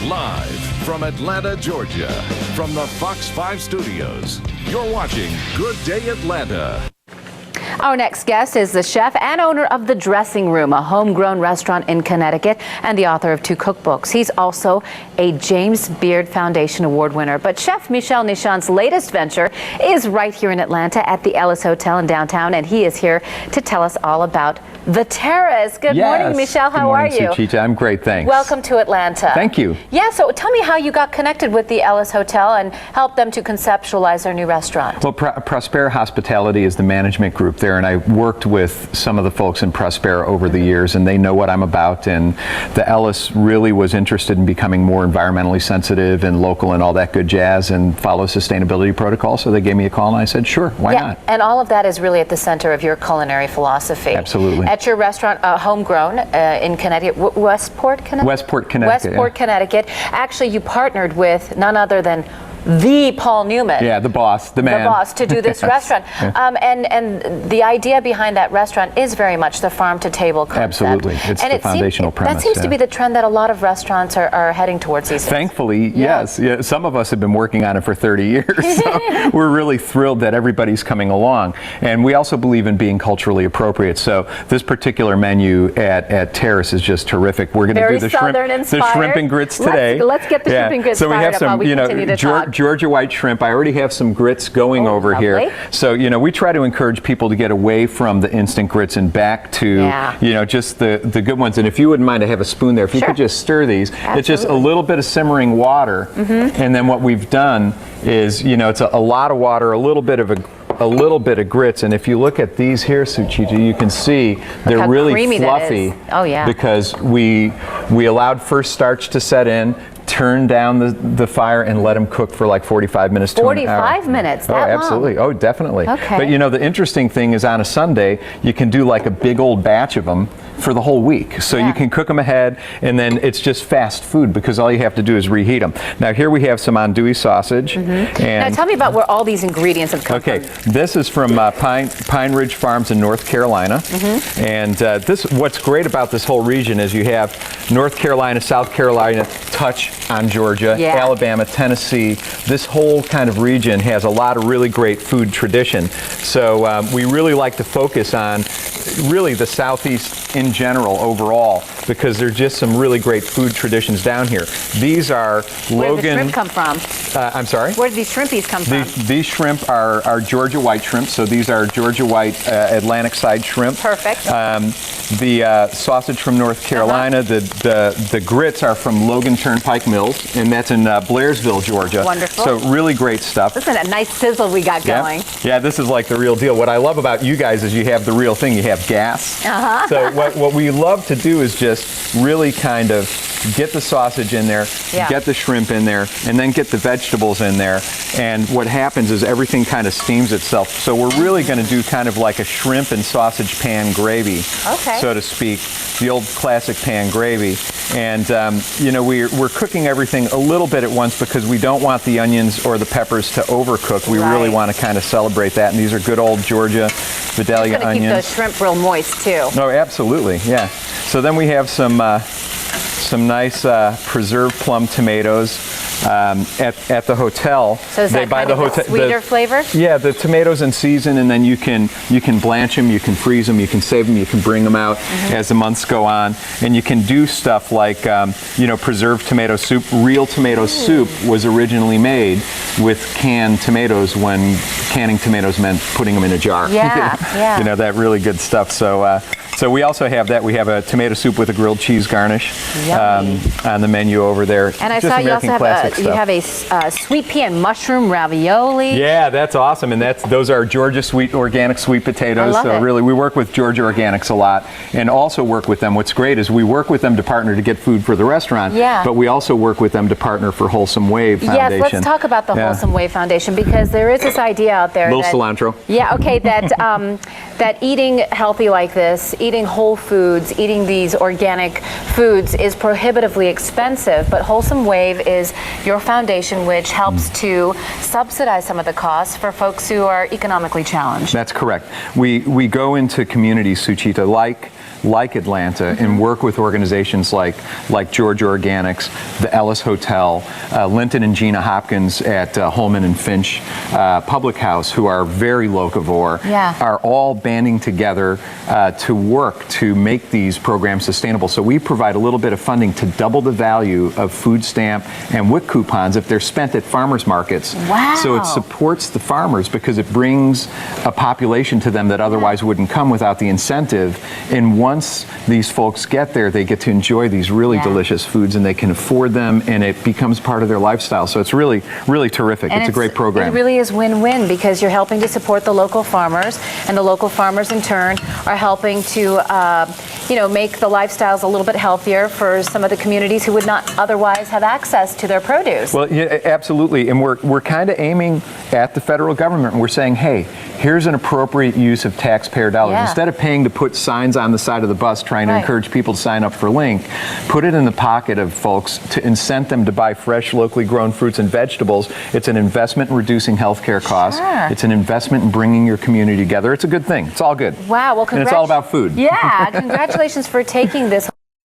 Live from Atlanta, Georgia, from the Fox 5 studios, you're watching Good Day Atlanta. Our next guest is the chef and owner of The Dressing Room, a homegrown restaurant in Connecticut, and the author of 2 cookbooks. He's also a James Beard Foundation Award winner. But Chef Michel Nichon's latest venture is right here in Atlanta at the Ellis Hotel in downtown, and he is here to tell us all about The Terrace. Good morning, Michel. How are you? Suchita. I'm great, thanks. Welcome to Atlanta. Thank you. Yeah, so tell me how you got connected with the Ellis Hotel and helped them to conceptualize their new restaurant. Well, Prospera Hospitality is the management group there, and I worked with some of the folks in Prospera over the years, and they know what I'm about. And the Ellis really was interested in becoming more environmentally sensitive and local and all that good jazz and follow sustainability protocol. So they gave me a call, and I said, sure, why not? And all of that is really at the center of your culinary philosophy. Absolutely. At your restaurant, homegrown in Connecticut, Westport, Connecticut? Westport, Connecticut. Westport, Connecticut. Actually, you partnered with none other than the Paul Newman. Yeah, the boss, the man. The boss, to do this restaurant. And the idea behind that restaurant is very much the farm-to-table concept. Absolutely. It's the foundational premise. That seems to be the trend that a lot of restaurants are heading towards these days. Thankfully, yes. Yeah, some of us have been working on it for 30 years. So we're really thrilled that everybody's coming along. And we also believe in being culturally appropriate. So this particular menu at Terrace is just terrific. We're going to do the shrimp and grits today. Let's get the shrimp and grits so we have some, continue to talk. Georgia white shrimp. I already have some grits going over here. So, we try to encourage people to get away from the instant grits and back to, just the good ones. And if you wouldn't mind, I have a spoon there. If you could just stir these. Absolutely. It's just a little bit of simmering water. And then what we've done is, it's a lot of water, a little bit of grits, and if you look at these here, Suchita, you can see they're really fluffy. Oh yeah. Because we allowed first starch to set in, turn down the fire, and let them cook for like 45 minutes to an hour. 45 minutes, that long? Absolutely. Oh, definitely. Okay. But the interesting thing is on a Sunday, you can do like a big old batch of them for the whole week. So you can cook them ahead, and then it's just fast food because all you have to do is reheat them. Now here we have some andouille sausage. And now tell me about where all these ingredients have come from. This is from Pine Ridge Farms in North Carolina. And what's great about this whole region is you have North Carolina, South Carolina touch on Georgia, Alabama, Tennessee. This whole kind of region has a lot of really great food tradition. So we really like to focus on really the Southeast in general overall, because there's just some really great food traditions down here. These are Where did the shrimp come from? I'm sorry? Where did these shrimpies come from? These shrimp are Georgia white shrimp, so these are Georgia white Atlantic side shrimp. Perfect. The sausage from North Carolina, the grits are from Logan Turnpike Mills, and that's in Blairsville, Georgia. Wonderful. So really great stuff. This is a nice sizzle we got going. Yeah, this is like the real deal. What I love about you guys is you have the real thing. You have gas. So what we love to do is just really kind of get the sausage in there, get the shrimp in there, and then get the vegetables in there. And what happens is everything kind of steams itself. So we're really going to do kind of like a shrimp and sausage pan gravy, so to speak, the old classic pan gravy. And we're cooking everything a little bit at once because we don't want the onions or the peppers to overcook. We really want to kind of celebrate that. And these are good old Georgia Vidalia onions. Keep the shrimp real moist too. Oh, absolutely, yeah. So then we have some nice preserved plum tomatoes at the hotel. So is that kind of a sweeter flavor? Yeah, the tomatoes in season, and then you can blanch them, you can freeze them, you can save them, you can bring them out as the months go on, and you can do stuff like preserved tomato soup. Real tomato soup was originally made with canned tomatoes when canning tomatoes meant putting them in a jar. Yeah, that really good stuff. So we also have that. We have a tomato soup with a grilled cheese garnish on the menu over there. And I saw you also have a sweet pea and mushroom ravioli. Yeah, that's awesome. And those are Georgia organic sweet potatoes. I love it. Really, we work with Georgia Organics a lot, and also work with them. What's great is we work with them to partner to get food for the restaurant. But we also work with them to partner for Wholesome Wave Foundation. Yes, let's talk about the Wholesome Wave Foundation, because there is this idea out there. Little cilantro. Yeah, okay, that eating healthy like this, eating whole foods, eating these organic foods is prohibitively expensive, but Wholesome Wave is your foundation which helps to subsidize some of the costs for folks who are economically challenged. That's correct. We go into communities, Suchita, like like Atlanta and work with organizations like Georgia Organics, the Ellis Hotel, Linton and Gina Hopkins at Holman and Finch Public House, who are very locavore, are all banding together to work to make these programs sustainable. So we provide a little bit of funding to double the value of food stamp and WIC coupons if they're spent at farmers markets. Wow. So it supports the farmers because it brings a population to them that otherwise wouldn't come without the incentive. And once these folks get there, they get to enjoy these really delicious foods, and they can afford them, and it becomes part of their lifestyle. So it's really, really terrific. It's a great program. It really is win-win because you're helping to support the local farmers, and the local farmers in turn are helping to make the lifestyles a little bit healthier for some of the communities who would not otherwise have access to their produce. Well, yeah, absolutely. And we're kind of aiming at the federal government, and we're saying, hey, here's an appropriate use of taxpayer dollars. Instead of paying to put signs on the side of the bus trying to encourage people to sign up for Link, put it in the pocket of folks to incent them to buy fresh, locally grown fruits and vegetables. It's an investment in reducing healthcare costs. It's an investment in bringing your community together. It's a good thing. It's all good. Wow. Well, and it's all about food. Yeah. Congratulations for taking this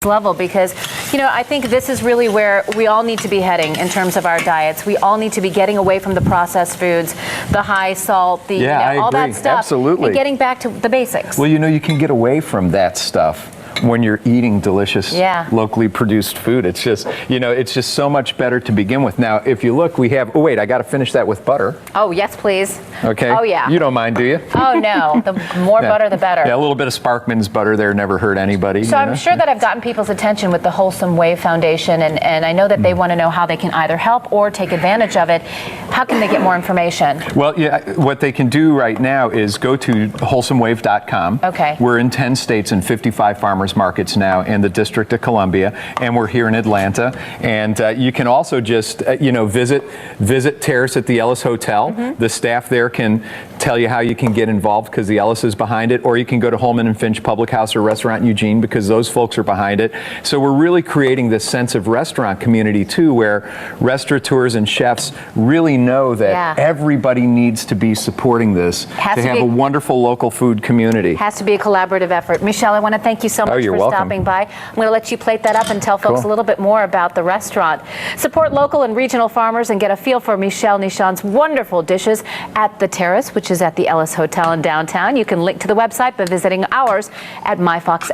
level, because I think this is really where we all need to be heading in terms of our diets. We all need to be getting away from the processed foods, the high salt, the all that stuff, absolutely, and getting back to the basics. Well, you can get away from that stuff when you're eating delicious, locally produced food. It's just, it's just so much better to begin with. Now, if you look, we have, oh wait, I got to finish that with butter. Oh, yes, please. Okay. Oh, yeah. You don't mind, do you? Oh, no. The more butter, the better. Yeah, a little bit of Sparkman's butter there never hurt anybody. So I'm sure that I've gotten people's attention with the Wholesome Wave Foundation, and I know that they want to know how they can either help or take advantage of it. How can they get more information? Well, what they can do right now is go to wholesomewave.com. Okay. We're in 10 states and 55 farmers markets now in the District of Columbia, and we're here in Atlanta. And you can also just visit Terrace at the Ellis Hotel. The staff there can tell you how you can get involved because the Ellis is behind it, or you can go to Holman and Finch Public House or Restaurant in Eugene because those folks are behind it. So we're really creating this sense of restaurant community too, where restaurateurs and chefs really know that everybody needs to be supporting this to have a wonderful local food community. Has to be a collaborative effort. Michelle, I want to thank you so much for stopping by. I'm going to let you plate that up and tell folks a little bit more about the restaurant. Support local and regional farmers and get a feel for Michelle Nichon's wonderful dishes at the Terrace, which is at the Ellis Hotel in downtown. You can link to the website by visiting ours at MyFox.